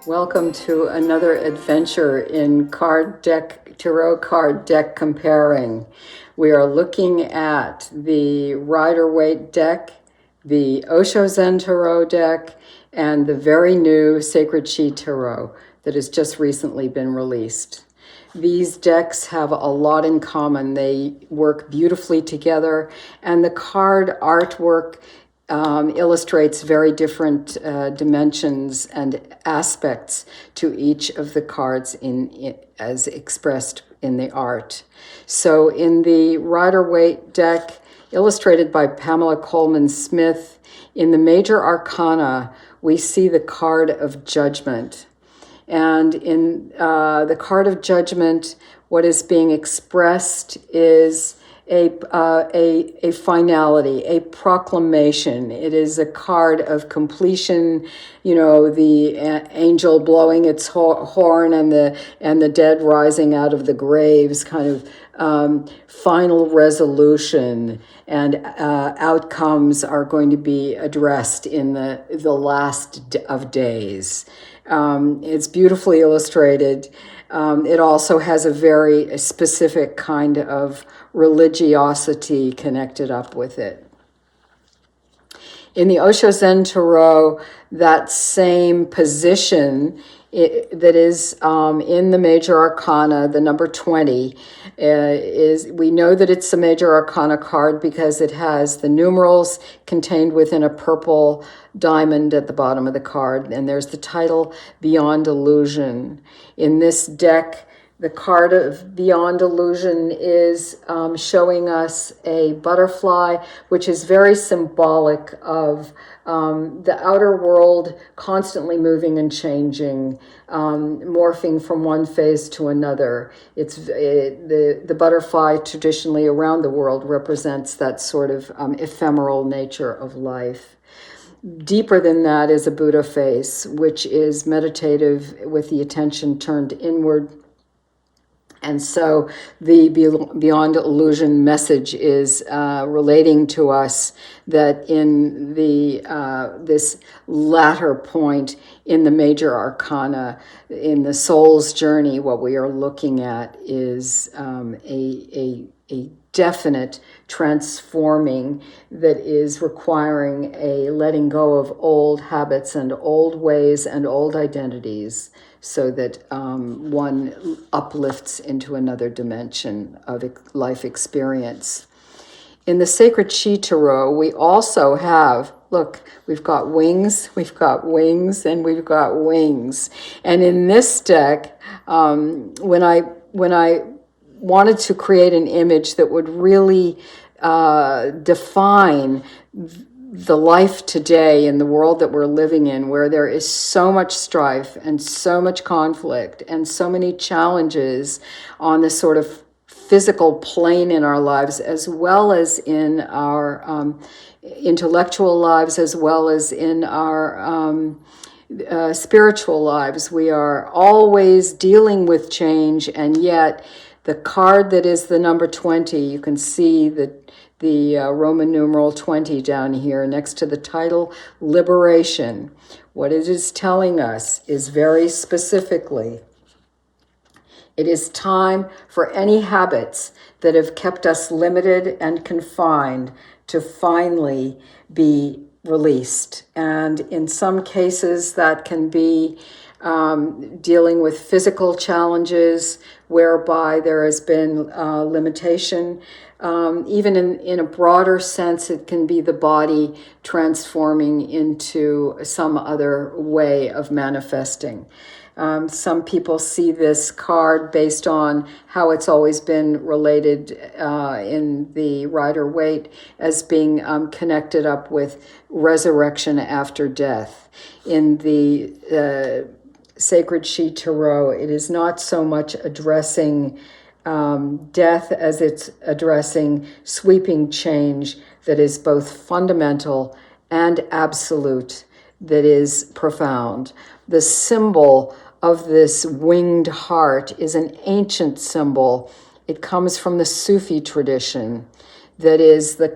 Welcome to another adventure in tarot card deck comparing. We are looking at the Rider-Waite deck, the Osho Zen Tarot deck, and the very new Sacred Chi Tarot that has just recently been released. These decks have a lot in common. They work beautifully together, and the card artwork illustrates very different dimensions and aspects to each of the cards as expressed in the art. So in the Rider-Waite deck, illustrated by Pamela Coleman Smith, in the Major Arcana, we see the card of Judgement. And in the card of Judgment, what is being expressed is a finality, a proclamation. It is a card of completion, you know, the angel blowing its horn and the dead rising out of the graves, kind of final resolution, and outcomes are going to be addressed in the last of days. It's beautifully illustrated. It also has a very specific kind of religiosity connected up with it. In the Osho Zen Tarot, that same position that is in the Major Arcana, the number 20, we know that it's a Major Arcana card because it has the numerals contained within a purple diamond at the bottom of the card, and there's the title Beyond Illusion. In this deck, the card of Beyond Illusion is showing us a butterfly, which is very symbolic of the outer world constantly moving and changing, morphing from one phase to another. The butterfly traditionally around the world represents that sort of ephemeral nature of life. Deeper than that is a Buddha face, which is meditative with the attention turned inward. And so the Beyond Illusion message is relating to us that in this latter point in the Major Arcana, in the soul's journey, what we are looking at is a definite transforming that is requiring a letting go of old habits and old ways and old identities, so that one uplifts into another dimension of life experience. In the Sacred Chi Tarot, we also have, look, we've got wings, and we've got wings. And in this deck, when I wanted to create an image that would really define the life today in the world that we're living in, where there is so much strife and so much conflict and so many challenges on this sort of physical plane in our lives, as well as in our intellectual lives, as well as in our spiritual lives. We are always dealing with change, and yet the card that is the number 20, you can see the Roman numeral 20 down here next to the title, Liberation. What it is telling us is very specifically, it is time for any habits that have kept us limited and confined to finally be released. And in some cases that can be dealing with physical challenges whereby there has been limitation. Even in a broader sense, it can be the body transforming into some other way of manifesting. Some people see this card based on how it's always been related in the Rider-Waite as being connected up with resurrection after death. In the Sacred Chi Tarot, it is not so much addressing death as it's addressing sweeping change that is both fundamental and absolute, that is profound. The symbol of this winged heart is an ancient symbol. It comes from the Sufi tradition, that is the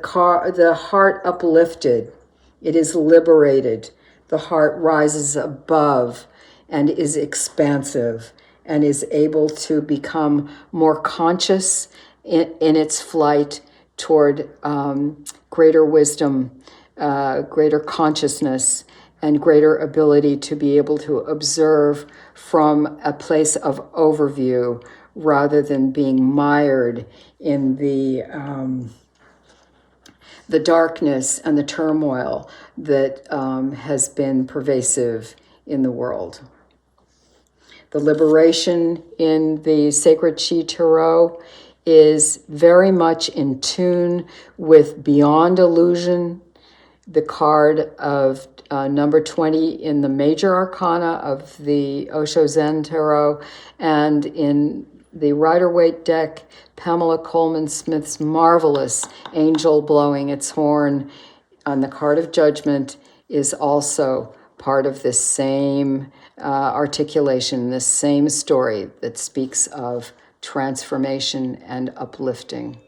heart uplifted. It is liberated. The heart rises above, and is expansive and is able to become more conscious in its flight toward greater wisdom, greater consciousness, and greater ability to be able to observe from a place of overview rather than being mired in the darkness and the turmoil that has been pervasive in the world. The liberation in the Sacred Chi Tarot is very much in tune with Beyond Illusion, the card of number 20 in the Major Arcana of the Osho Zen Tarot, and in the Rider-Waite deck, Pamela Coleman Smith's marvelous Angel Blowing Its Horn on the card of Judgment is also part of this same articulation, this same story that speaks of transformation and uplifting.